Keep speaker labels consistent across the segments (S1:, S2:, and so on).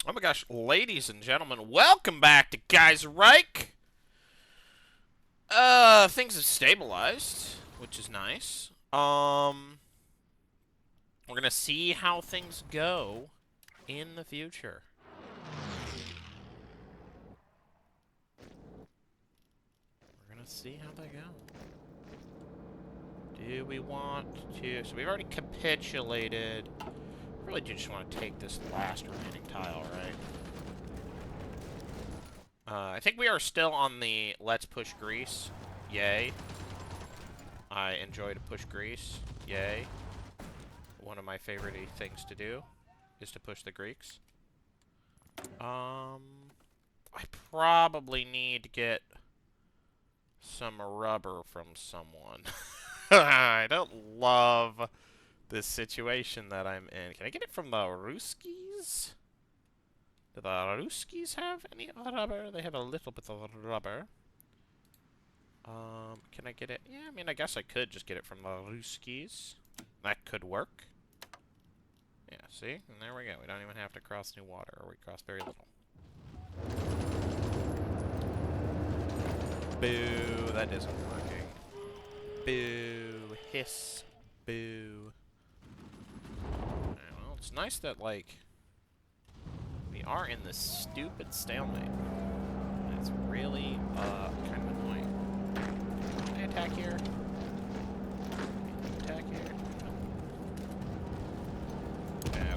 S1: Oh my gosh, ladies and gentlemen, welcome back to Kaiserreich. Things have stabilized, which is nice. We're gonna see how things go in the future. We're gonna see how they go. Do we want to... So we've already capitulated. Really do just want to take this last remaining tile, right? I think we are still on the let's push Greece. Yay. I enjoy to push Greece. Yay. One of my favorite things to do is to push the Greeks. I probably need to get some rubber from someone. I don't love this situation that I'm in. Can I get it from the Ruskies? Do the Ruskies have any rubber? They have a little bit of rubber. Can I get it? Yeah, I mean, I guess I could just get it from the Ruskies. That could work. Yeah, see? And there we go. We don't even have to cross new water, or we cross very little. Boo, that isn't working. Boo, hiss, boo. Well, it's nice that, like, we are in this stupid stalemate. It's really, kind of annoying. Can I attack here? Attack here?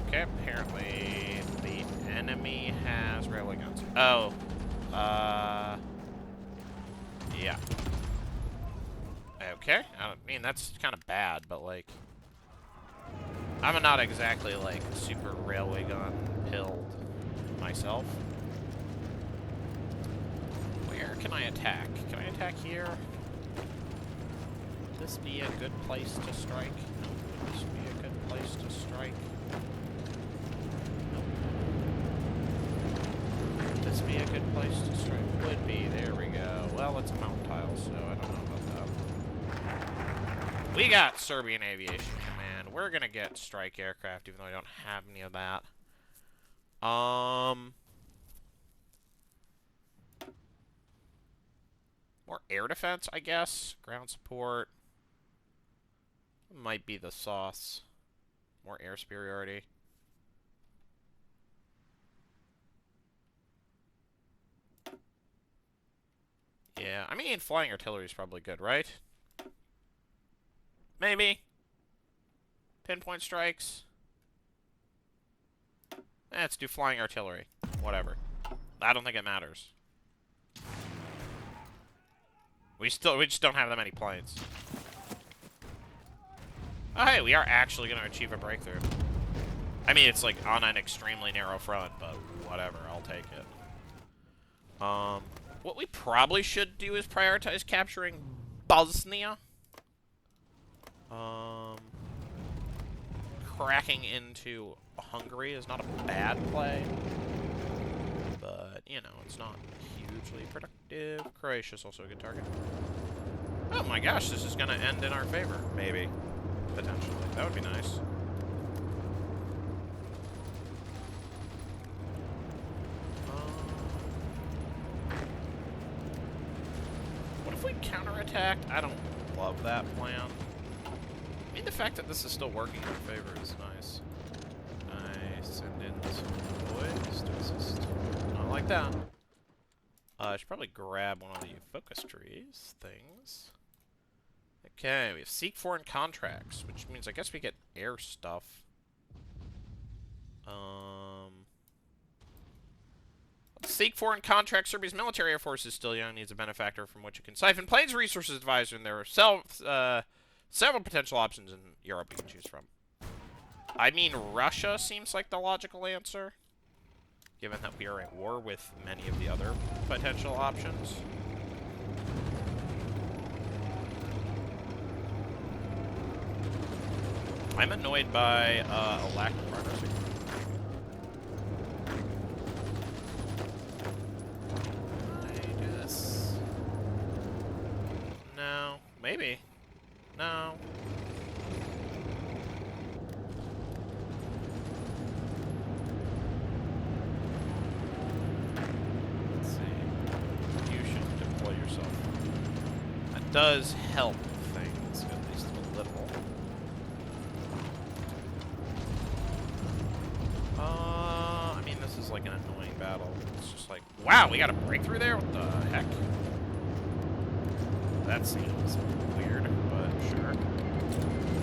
S1: Okay, apparently the enemy has railway guns. Oh, yeah. Okay, I mean, that's kind of bad, but, like, I'm not exactly, like, super railway gun pilled myself. Where can I attack? Can I attack here? Would this be a good place to strike? No. Would this be a good place to strike? Nope. Would this be a good place to strike? Would be. There we go. Well, it's a mountain tile, so I don't know about that. We got Serbian Aviation Command. We're gonna get strike aircraft, even though I don't have any of that. More air defense, I guess. Ground support. Might be the sauce. More air superiority. Yeah, I mean, flying artillery is probably good, right? Maybe. Pinpoint strikes. Let's do flying artillery. Whatever. I don't think it matters. We just don't have that many planes. Oh, hey, we are actually going to achieve a breakthrough. I mean, it's like on an extremely narrow front, but whatever, I'll take it. What we probably should do is prioritize capturing Bosnia. Cracking into Hungary is not a bad play, but, you know, it's not hugely productive. Croatia's also a good target. Oh my gosh, this is going to end in our favor, maybe. Potentially. That would be nice. What if we counterattacked? I don't love that plan. I mean, the fact that this is still working in our favor is nice. I send in some boys to assist. Not like that. I should probably grab one of the focus trees things. Okay, we have seek foreign contracts, which means I guess we get air stuff. Let's seek foreign contracts. Serbia's military air force is still young, needs a benefactor from which it can siphon planes resources advisor, and there are several potential options in Europe we can choose from. I mean, Russia seems like the logical answer, given that we are at war with many of the other potential options. I'm annoyed by a lack of progress. Can I do this? No. Maybe. No. does help things, at least a little. I mean, this is like an annoying battle. It's just like, wow, we got a breakthrough there? What the heck? That seems weird, but sure.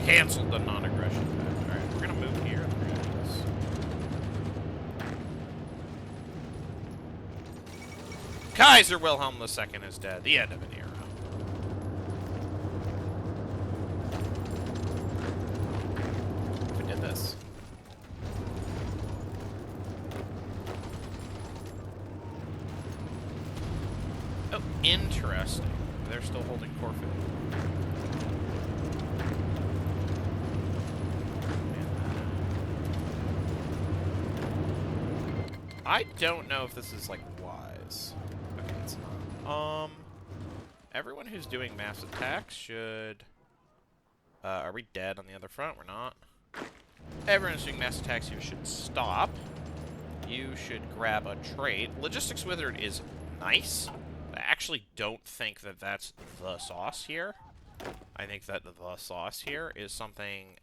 S1: Canceled the non-aggression pact. Alright, we're gonna move here. We're gonna do this. Kaiser Wilhelm II is dead. The end of an era. We did this. Oh, interesting. They're still holding Corfu. I don't know if this is, like, wise. Okay, it's not. Everyone who's doing mass attacks should... are we dead on the other front? We're not. Everyone who's doing mass attacks here should stop. You should grab a trade. Logistics Wizard is nice. I actually don't think that that's the sauce here. I think that the sauce here is something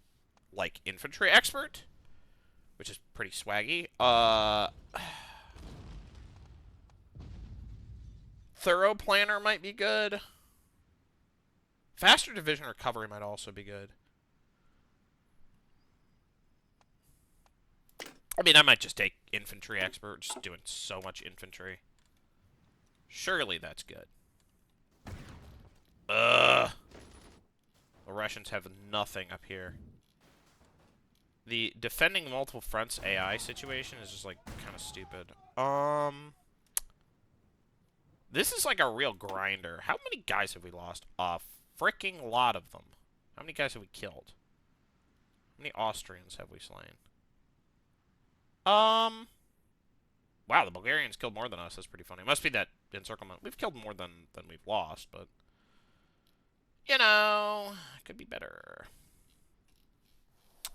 S1: like Infantry Expert, which is pretty swaggy. Thorough Planner might be good. Faster Division Recovery might also be good. I mean, I might just take Infantry Expert, just doing so much infantry. Surely that's good. Ugh. The Russians have nothing up here. The defending multiple fronts AI situation is just, like, kind of stupid. This is, like, a real grinder. How many guys have we lost? A freaking lot of them. How many guys have we killed? How many Austrians have we slain? Wow, the Bulgarians killed more than us. That's pretty funny. It must be that encirclement. We've killed more than we've lost, but... You know, it could be better.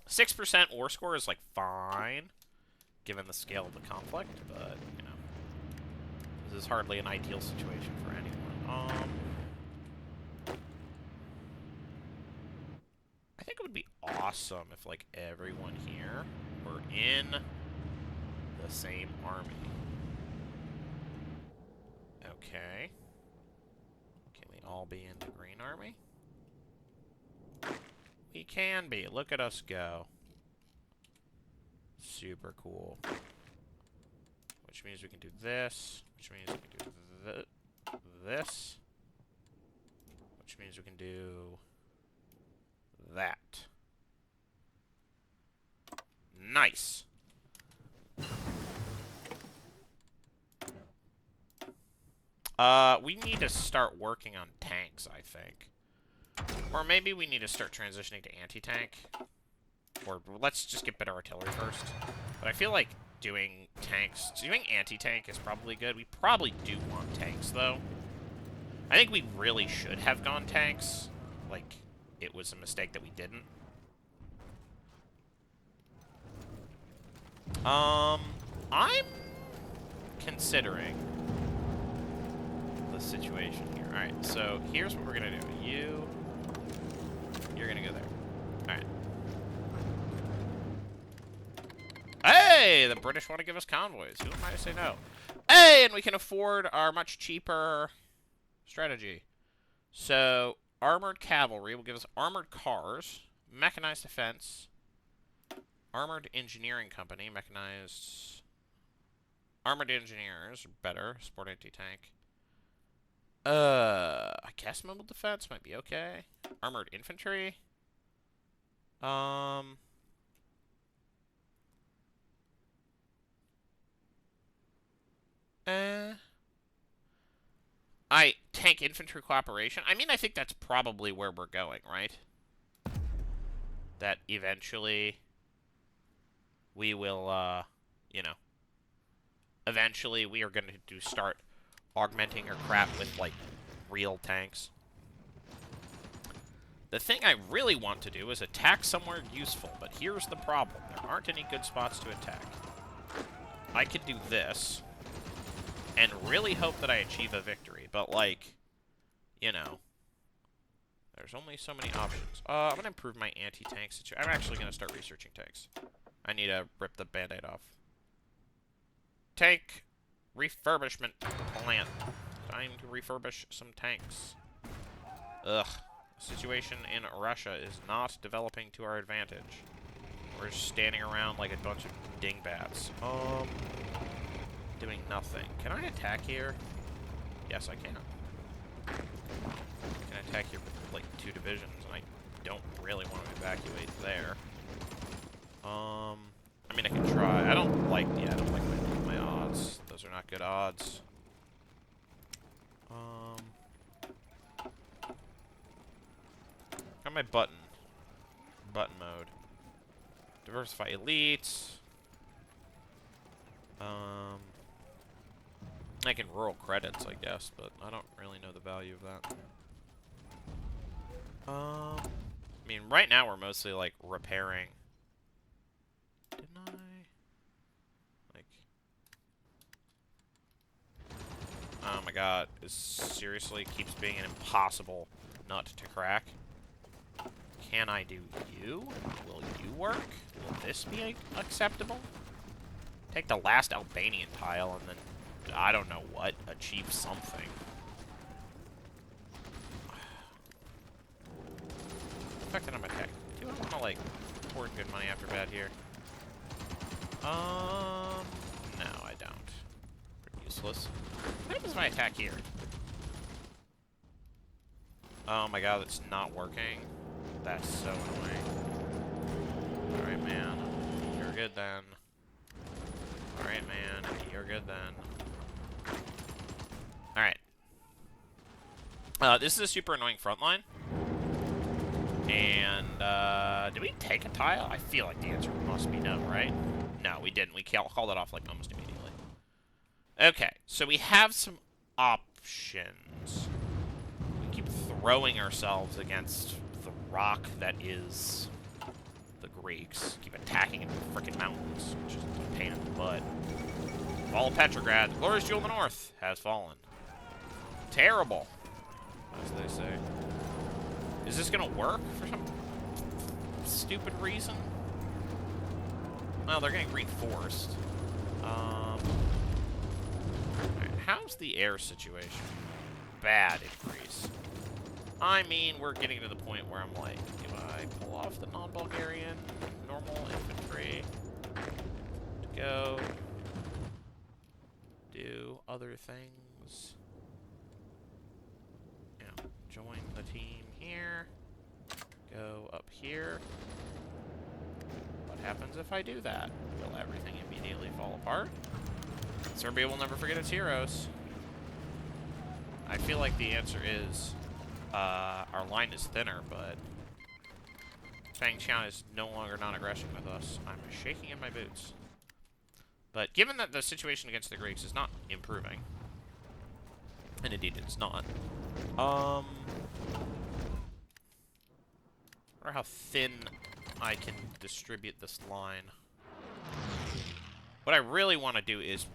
S1: 6% war score is, like, fine, given the scale of the conflict, but, you know, this is hardly an ideal situation for anyone. I think it would be awesome if, like, everyone here were in the same army. Okay. Can we all be in the green army? We can be. Look at us go. Super cool. Which means we can do this. Which means we can do this. Which means we can do that. Nice. We need to start working on tanks, I think. Or maybe we need to start transitioning to anti-tank. Or let's just get better artillery first. But I feel like doing tanks, doing anti-tank is probably good. We probably do want tanks, though. I think we really should have gone tanks. Like, it was a mistake that we didn't. I'm considering the situation here. Alright, so here's what we're gonna do. You're gonna go there. Alright. Hey! The British want to give us convoys. Who am I to say no? Hey! And we can afford our much cheaper strategy. So, armored cavalry will give us armored cars, mechanized defense, armored engineering company, mechanized... Armored engineers are better. Support anti-tank. I guess mobile defense might be okay. Armored infantry. Tank infantry cooperation. I mean, I think that's probably where we're going, right? That eventually we will, you know, eventually we are going to start augmenting our crap with, like, real tanks. The thing I really want to do is attack somewhere useful, but here's the problem. There aren't any good spots to attack. I could do this and really hope that I achieve a victory, but, like, you know, There's only so many options. I'm gonna improve my anti-tank situation. I'm actually gonna start researching tanks. I need to rip the band-aid off. Tank refurbishment plant. Time to refurbish some tanks. Ugh. The situation in Russia is not developing to our advantage. We're just standing around like a bunch of dingbats. Doing nothing. Can I attack here? Yes, I can. I can attack here with, like, 2 divisions, and I don't really want to evacuate there. I mean, I can try. I don't like my odds. Those are not good odds. Got my button mode. Diversify elites. I can rural credits, I guess, but I don't really know the value of that. I mean, right now we're mostly, like, repairing. Didn't I? Like... Oh my god. This seriously keeps being an impossible nut to crack. Can I do you? Will you work? Will this be acceptable? Take the last Albanian tile and then, I don't know what, achieve something. Affected on my tech. Do I want to, like, hoard good money after bad here? No, I don't. Pretty useless. What happens if I attack here? Oh my god, it's not working. That's so annoying. Alright, man. You're good then. Alright, man. You're good then. Alright. This is a super annoying front line. And, did we take a tile? I feel like the answer must be no, right? No, we didn't. We called it off, like, almost immediately. Okay, so we have some options. We keep throwing ourselves against the rock that is the Greeks. Keep attacking in the frickin' mountains, which is a pain in the butt. Fall of Petrograd. The glorious jewel of the north has fallen. Terrible, as they say. Is this gonna work for some stupid reason? Well, they're getting reinforced. Right, how's the air situation? Bad in Greece. I mean, we're getting to the point where I'm like, do I pull off the non-Bulgarian normal infantry to go do other things? You know, join the team here. Go up here. What happens if I do that? Will everything immediately fall apart? Serbia will never forget its heroes. I feel like the answer is, our line is thinner, but Changqian is no longer non-aggression with us. I'm shaking in my boots. But given that the situation against the Greeks is not improving, and indeed it's not, I wonder how thin I can distribute this line. What I really want to do is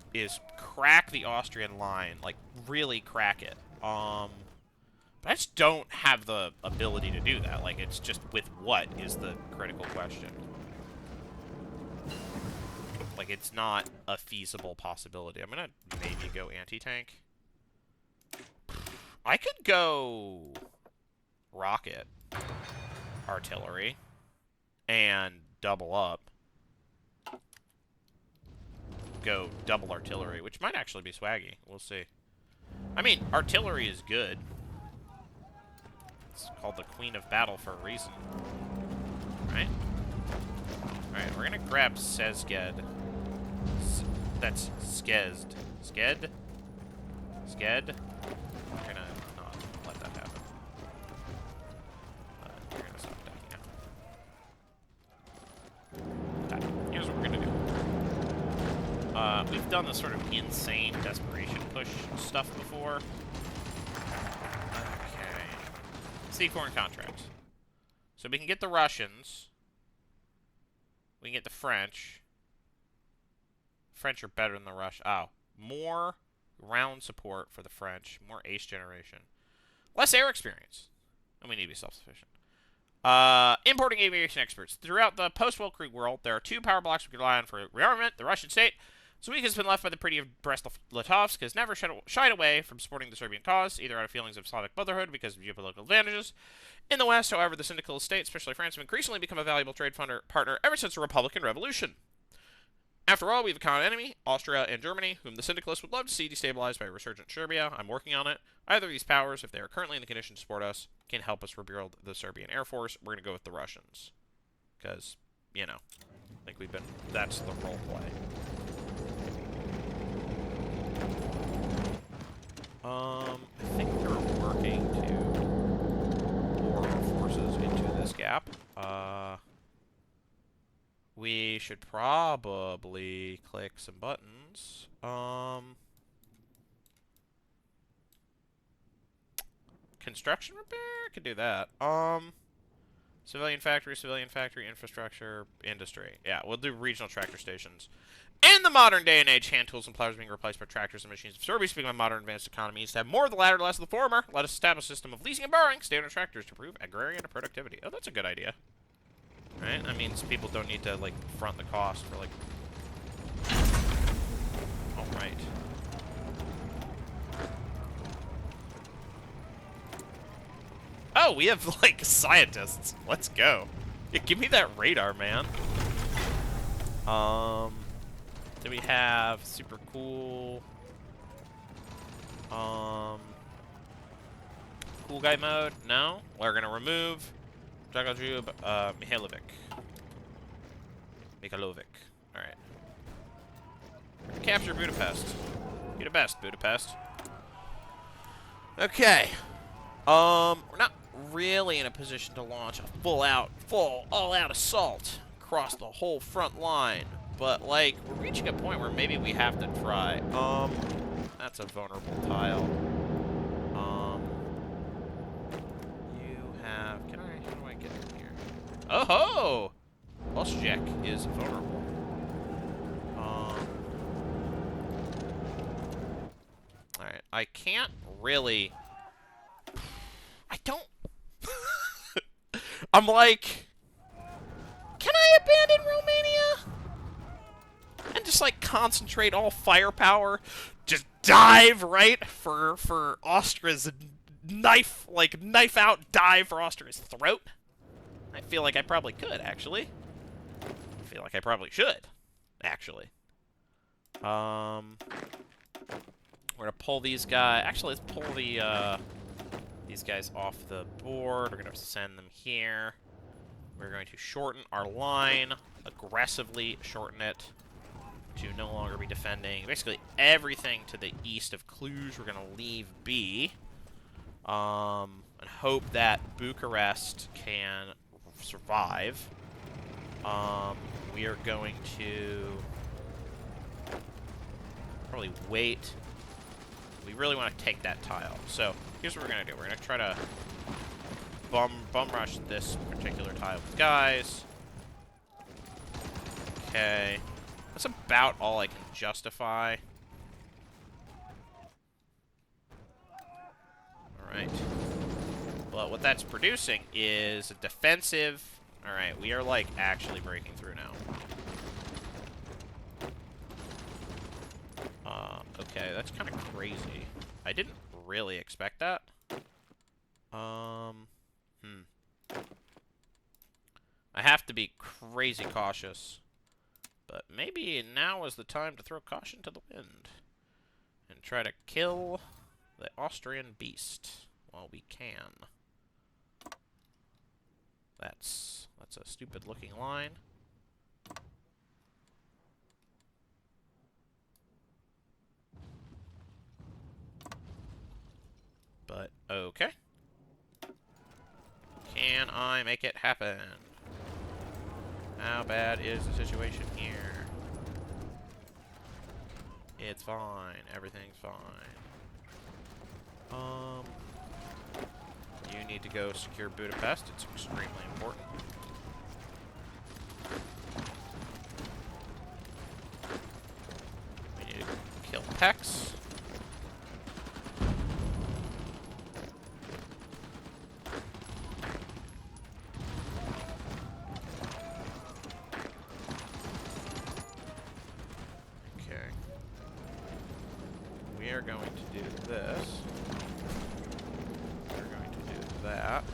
S1: crack the Austrian line, like really crack it. But I just don't have the ability to do that. Like, it's just with what is the critical question. Like, it's not a feasible possibility. I'm gonna maybe go anti-tank. I could go rocket artillery and double up. Go double artillery, which might actually be swaggy. We'll see. I mean, artillery is good. It's called the Queen of Battle for a reason. Right? Alright, we're gonna grab Sezged. That's Skezd. Sked? Sked? We're gonna not let that happen. We're gonna stop attacking now. Here's what we're gonna do. We've done this sort of insane desperation push stuff before. Okay. See foreign contracts. So we can get the Russians. We can get the French. French are better than the Russians. Oh. More ground support for the French. More ace generation. Less air experience. And we need to be self-sufficient. Importing aviation experts. Throughout the post-World War world, there are two power blocks we can rely on for rearmament: the Russian state. Suik has been left by the Treaty of Brest-Litovsk, has never shied away from supporting the Serbian cause, either out of feelings of Slavic brotherhood because of geopolitical advantages. In the West, however, the syndicalist states, especially France, have increasingly become a valuable trade partner ever since the Republican Revolution. After all, we have a common enemy, Austria and Germany, whom the syndicalists would love to see destabilized by a resurgent Serbia. I'm working on it. Either of these powers, if they are currently in the condition to support us, can help us rebuild the Serbian Air Force. We're going to go with the Russians. Because, you know, I think that's the role play. I think they're working to pour our forces into this gap. We should probably click some buttons. Construction repair? Could do that. Civilian factory, infrastructure, industry. Yeah, we'll do regional tractor stations. In the modern day and age, hand tools and plows being replaced by tractors and machines. If Serbia, speaking of modern advanced economies, to have more of the latter, less of the former, let us establish a system of leasing and borrowing standard tractors to improve agrarian productivity. Oh, that's a good idea. Right? That means people don't need to, like, front the cost for, like... Alright. Oh, we have, like, scientists. Let's go. Yeah, give me that radar, man. Do we have super cool... Cool guy mode? No? We're gonna remove... Dragojub, Mikhailovic. Alright. Capture Budapest. Budapest, Budapest. Okay. We're not really in a position to launch a all-out assault across the whole front line. But, like, we're reaching a point where maybe we have to try. That's a vulnerable tile. How do I get in here? Oh ho! Oszczek is vulnerable. Alright, I can't really... I don't... I'm like... Can I abandon Romania? And just, like, concentrate all firepower? Just dive, right? For Austria's... knife out dive for Austria's throat? I feel like I probably could, actually. I feel like I probably should, actually. We're gonna pull these guys. Actually, let's pull these guys off the board. We're gonna send them here. We're going to shorten our line, aggressively shorten it to no longer be defending. Basically, everything to the east of Cluj, we're gonna leave be. And hope that Bucharest can survive. We are going to probably wait. We really want to take that tile. So, here's what we're going to do. We're going to try to bum rush this particular tile with guys. Okay. That's about all I can justify. Alright. But what that's producing is a defensive... Alright, we are, like, actually breaking through now. Okay, that's kind of crazy. I didn't really expect that. I have to be crazy cautious. But maybe now is the time to throw caution to the wind. And try to kill the Austrian beast while we can. That's a stupid looking line. But okay. Can I make it happen? How bad is the situation here? It's fine. Everything's fine. You need to go secure Budapest. It's extremely important. We need to kill Pex. we are going to do this. We're going to do that.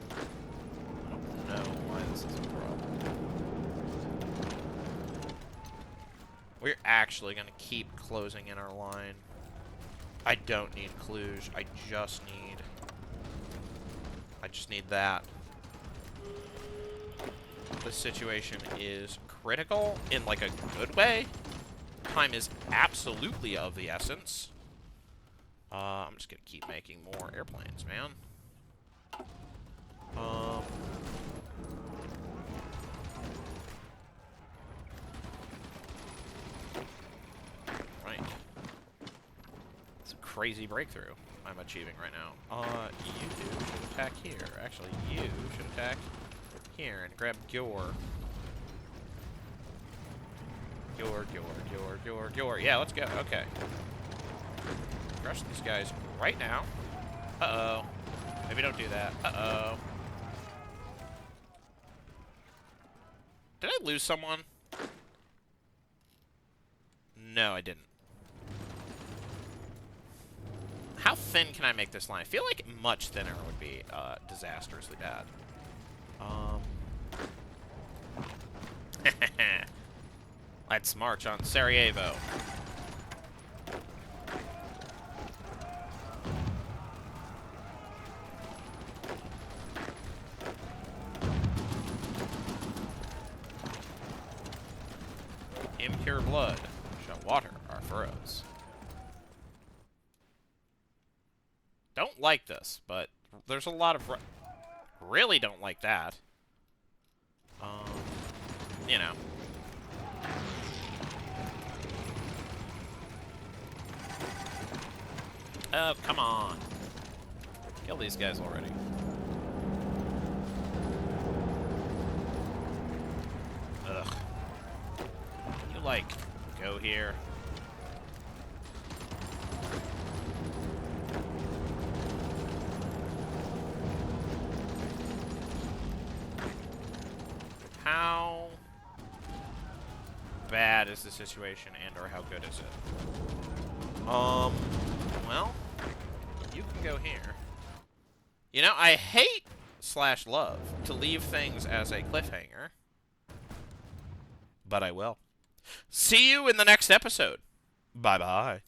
S1: I don't know why this is a problem. We're actually going to keep closing in our line. I don't need Cluj. I just need that. This situation is critical in, like, a good way. Time is absolutely of the essence. I'm just gonna keep making more airplanes, man. Right. It's a crazy breakthrough I'm achieving right now. You two should attack here. Actually, you should attack here and grab Gyor. Gyor. Yeah, let's go. Okay. Crush these guys right now. Uh-oh. Maybe don't do that. Uh-oh. Did I lose someone? No, I didn't. How thin can I make this line? I feel like much thinner would be disastrously bad. Let's march on Sarajevo. Impure blood shall water our furrows. Don't like this, but there's a lot of... Really don't like that. You know. Oh, come on. Kill these guys already. Ugh. You, like, go here? How bad is the situation, and or how good is it? Well, you can go here. You know, I hate / love to leave things as a cliffhanger, but I will. See you in the next episode. Bye-bye.